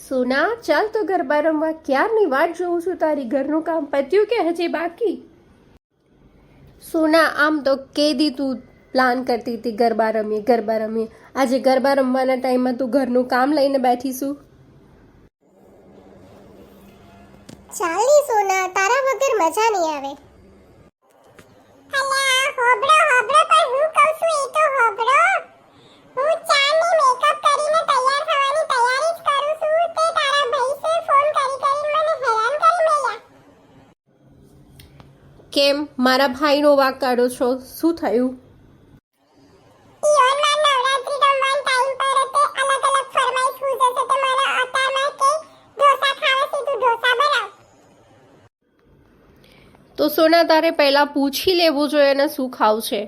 સોના ચાલ તો ગરબા રમવા. ક્યારની વાટ જોઉં છું તારી. ઘરનું કામ પત્યું કે હજી બાકી? સોના આમ તો કેદી તું પ્લાન કરતી હતી ગરબા રમીએ. આજે ગરબા રમવાના ટાઈમમાં તું ઘરનું કામ લઈને બેઠીશું. ચાલની સોના, તારા વગર મજા નહીં આવે. અલ્યા હોબળો પણ હું કહું છું એ તો હોબળો. હું ચાલની મેકઅપ કરીને તૈયાર થવાની તૈયારી જ કરું છું તે તારા ભાઈ સે ફોન કરીને મને હેરાન કરી મેલ્યા. કેમ મારા ભાઈનો વાંક કાઢો છો? શું થયું? ઈયોન માં નવરાત્રી રમવાના ટાઈમ પર તે અલગ અલગ ફરમાઈશ હું જશે તે મારા અતારમાં કે ઢોસા ખાવા છે તું ઢોસા બનાવ. તો સોના તારે પહેલા પૂછી લેવું જોઈએ ને શું ખાવું છે.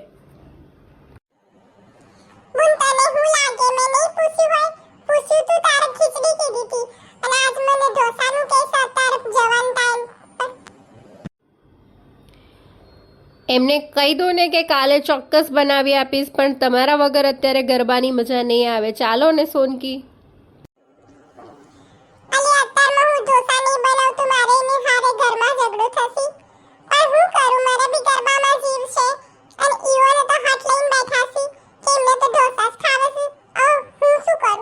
મુન તને હું લાગે મેં નહીં પૂછ્યું હોય? પૂછ્યું તું તારે ખીચડી કીધી હતી અને આજ મને ઢોસાનું કેસ અત્યારે જવાન ટાઈમ. એમને કહી દો ને કે કાલે ચોક્કસ બનાવી આપીશ, પણ તમારા વગર અત્યારે ગરબાની મજા નહીં આવે. ચાલો ને સોનકી. અલી અત્યારમાં હું ઢોસા નહીં બનાવતું મારે એની હારે ઘરમાં ઝઘડો થશે. પણ હું કરું, મારા બી ગરબામાં જીવ છે અને ઈઓને તો હાથ લઈને બેઠા છે કે એમને તો ઢોસા જ ખાવે છે. હું શું કરું?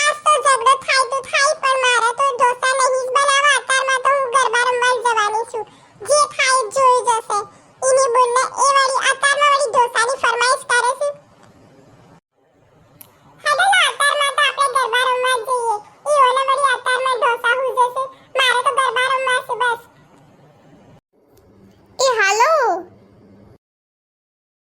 આજ તો ઝઘડો થાય તો થાય પણ મારે તો ઢોસા નહીં જ બનાવવા. અત્યારમાં તો હું ગરબા રમવા જવાની છું. જે થાય જોઈ જશે. એની બોલને એ વાળી અત્યારમાં વાળી ઢોસાની ફરમાઈશ કરે છે